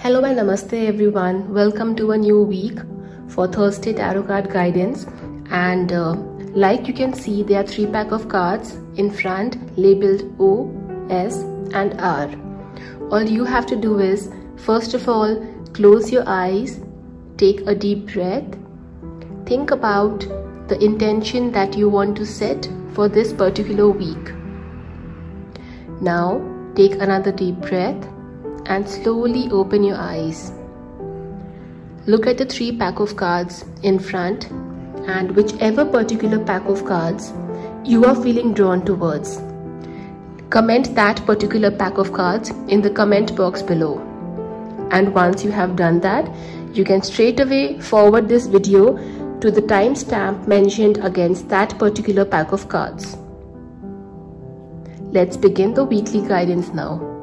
Hello and namaste everyone. Welcome to a new week for Thursday Tarot card guidance. And like you can see, there are 3 packs of cards in front labeled O, S and R. All you have to do is, first of all, close your eyes, take a deep breath, think about the intention that you want to set for this particular week. Now take another deep breath and slowly open your eyes. Look at the 3 packs of cards in front, and whichever particular pack of cards you are feeling drawn towards, comment that particular pack of cards in the comment box below. And once you have done that, you can straight away forward this video to the timestamp mentioned against that particular pack of cards. Let's begin the weekly guidance now.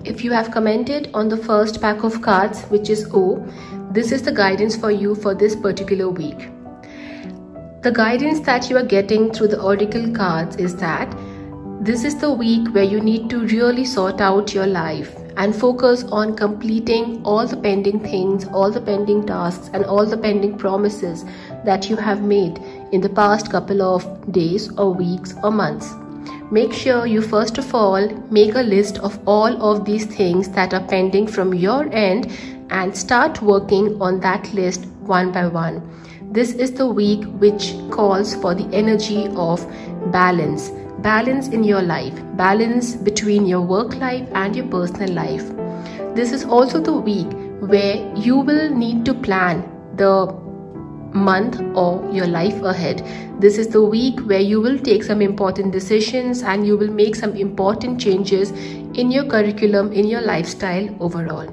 If you have commented on the first pack of cards, which is O, this is the guidance for you for this particular week. The guidance that you are getting through the oracle cards is that this is the week where you need to really sort out your life and focus on completing all the pending things, all the pending tasks and all the pending promises that you have made in the past couple of days or weeks or months. Make sure you first of all make a list of all of these things that are pending from your end and start working on that list one by one. This is the week which calls for the energy of balance. Balance in your life, balance between your work life and your personal life. This is also the week where you will need to plan the month or your life ahead. This is the week where you will take some important decisions and you will make some important changes in your curriculum, in your lifestyle overall.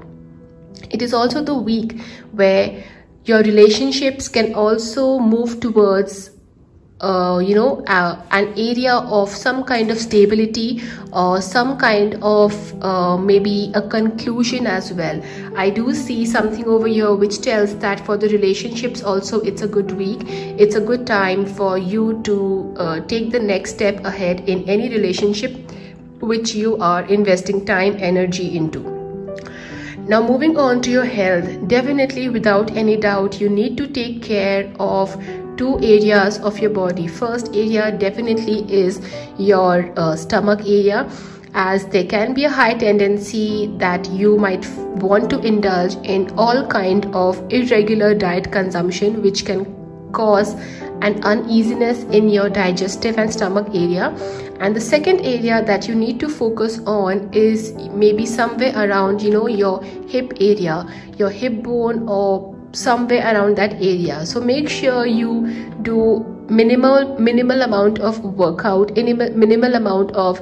It is also the week where your relationships can also move towards an area of some kind of stability or some kind of maybe a conclusion as well. I do see something over here which tells that for the relationships also it's a good week. It's a good time for you to take the next step ahead in any relationship which you are investing time, energy into. Now moving on to your health, definitely without any doubt you need to take care of 2 areas of your body. First area definitely is your stomach area, as there can be a high tendency that you might want to indulge in all kind of irregular diet consumption which can cause an uneasiness in your digestive and stomach area. And the second area that you need to focus on is maybe somewhere around your hip area, your hip bone or somewhere around that area. So make sure you do minimal amount of workout, minimal amount of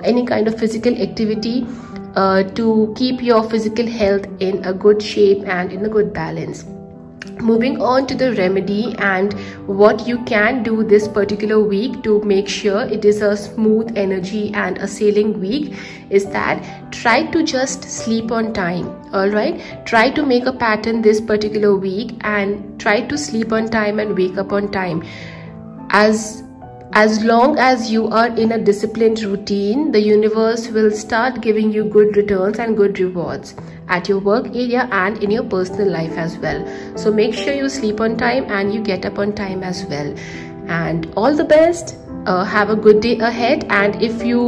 any kind of physical activity to keep your physical health in a good shape and in a good balance. Moving on to the remedy and what you can do this particular week to make sure it is a smooth energy and a sailing week is that try to just sleep on time. Alright, try to make a pattern this particular week and try to sleep on time and wake up on time. As long as you are in a disciplined routine, the universe will start giving you good returns and good rewards at your work area and in your personal life as well. So make sure you sleep on time and you get up on time as well. And all the best. Have a good day ahead, and if you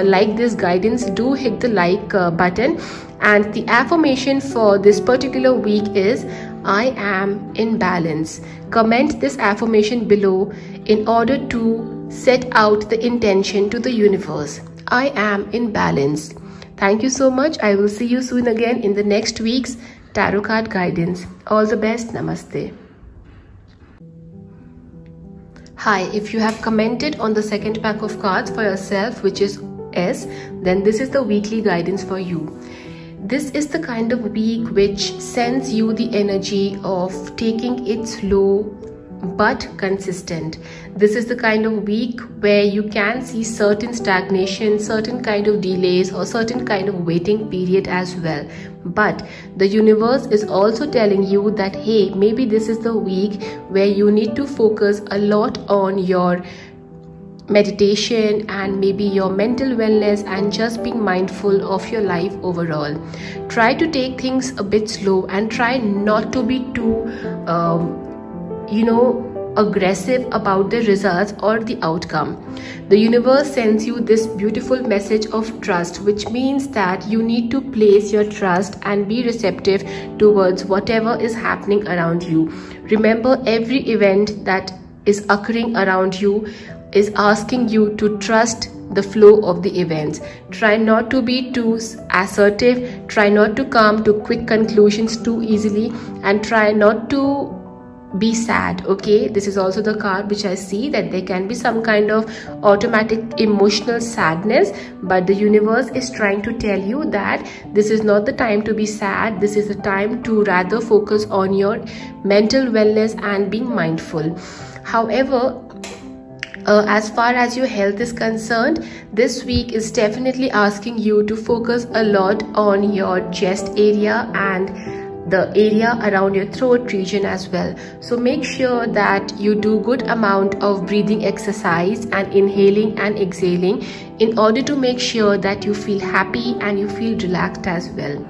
like this guidance, do hit the like button. And the affirmation for this particular week is I am in balance. Comment this affirmation below in order to set out the intention to the universe. I am in balance. Thank you so much. I will see you soon again in the next week's tarot card guidance. All the best. Namaste. Hi, if you have commented on the second pack of cards for yourself, which is S, then this is the weekly guidance for you. This is the kind of week which sends you the energy of taking it slow but consistent. This is the kind of week where you can see certain stagnation, certain kind of delays or certain kind of waiting period as well. But the universe is also telling you that hey, maybe this is the week where you need to focus a lot on your meditation and maybe your mental wellness and just being mindful of your life overall. Try to take things a bit slow and try not to be too aggressive about the results or the outcome. The universe sends you this beautiful message of trust, which means that you need to place your trust and be receptive towards whatever is happening around you. Remember, every event that is occurring around you is asking you to trust the flow of the events. Try not to be too assertive, try not to come to quick conclusions too easily, and try not to be sad. Okay, this is also the card which I see, that there can be some kind of automatic emotional sadness, but the universe is trying to tell you that this is not the time to be sad. This is the time to rather focus on your mental wellness and being mindful. However, as far as your health is concerned, this week is definitely asking you to focus a lot on your chest area and the area around your throat region as well. So make sure that you do good amount of breathing exercise and inhaling and exhaling in order to make sure that you feel happy and you feel relaxed as well.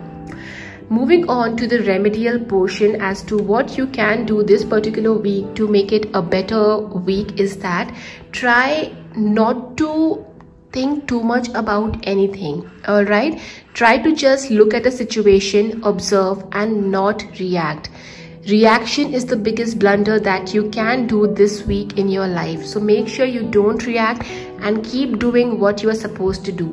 Moving on to the remedial portion as to what you can do this particular week to make it a better week is that try not to think too much about anything. All right, try to just look at a situation, observe and not react. Reaction is the biggest blunder that you can do this week in your life. So make sure you don't react and keep doing what you are supposed to do.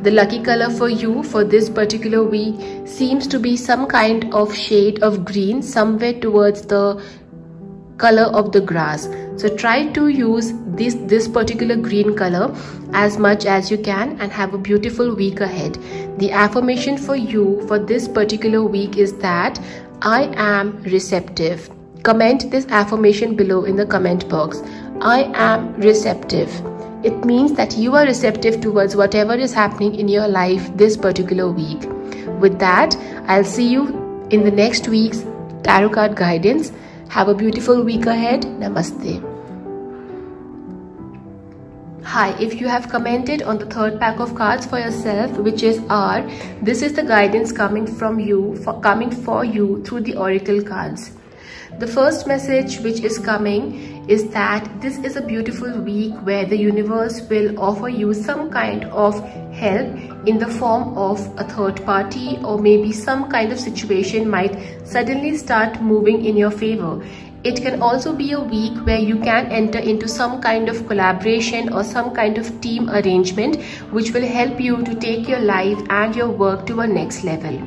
The lucky color for you for this particular week seems to be some kind of shade of green, somewhere towards the color of the grass. So try to use this particular green color as much as you can and have a beautiful week ahead. The affirmation for you for this particular week is that I am receptive. Comment this affirmation below in the comment box. I am receptive. It means that you are receptive towards whatever is happening in your life this particular week. With that, I'll see you in the next week's tarot card guidance. Have a beautiful week ahead. Namaste. Hi, if you have commented on the third pack of cards for yourself, which is R, this is the guidance coming from you, coming for you through the oracle cards. The first message which is coming is that this is a beautiful week where the universe will offer you some kind of help in the form of a third party, or maybe some kind of situation might suddenly start moving in your favor. It can also be a week where you can enter into some kind of collaboration or some kind of team arrangement which will help you to take your life and your work to a next level.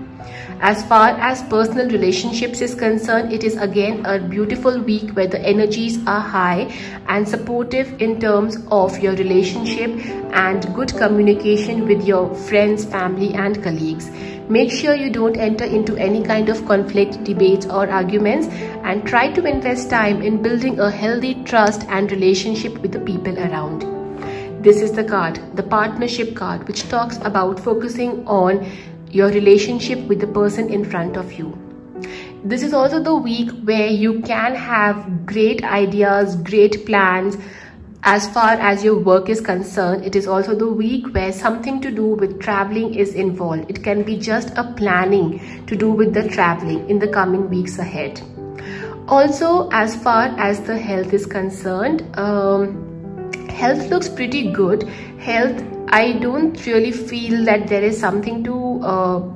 As far as personal relationships is concerned, it is again a beautiful week where the energies are high and supportive in terms of your relationship and good communication with your friends, family and colleagues. Make sure you don't enter into any kind of conflict, debates or arguments, and try to invest time in building a healthy trust and relationship with the people around. This is the card, the partnership card, which talks about focusing on your relationship with the person in front of you. This is also the week where you can have great ideas, great plans. As far as your work is concerned, it is also the week where something to do with traveling is involved. It can be just a planning to do with the traveling in the coming weeks ahead. Also, as far as the health is concerned, health looks pretty good. Health, I don't really feel that there is something to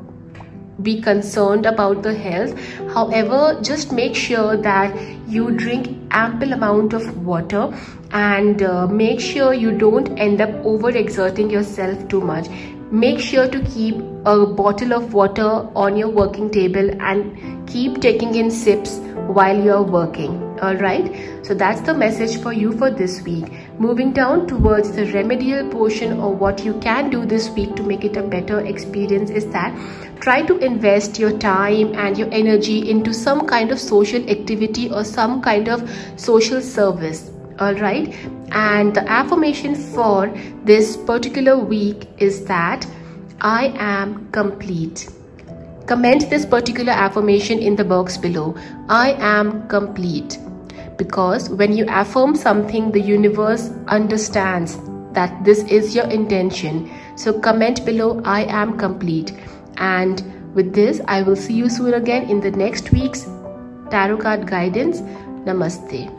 be concerned about the health. However, just make sure that you drink ample amount of water and make sure you don't end up overexerting yourself too much. Make sure to keep a bottle of water on your working table and keep taking in sips while you're working. Alright, so that's the message for you for this week. Moving down towards the remedial portion of what you can do this week to make it a better experience is that try to invest your time and your energy into some kind of social activity or some kind of social service. Alright, and the affirmation for this particular week is that I am complete. Comment this particular affirmation in the box below. I am complete. because when you affirm something, the universe understands that this is your intention. So comment below, I am complete. And with this, I will see you soon again in the next week's tarot card guidance. Namaste.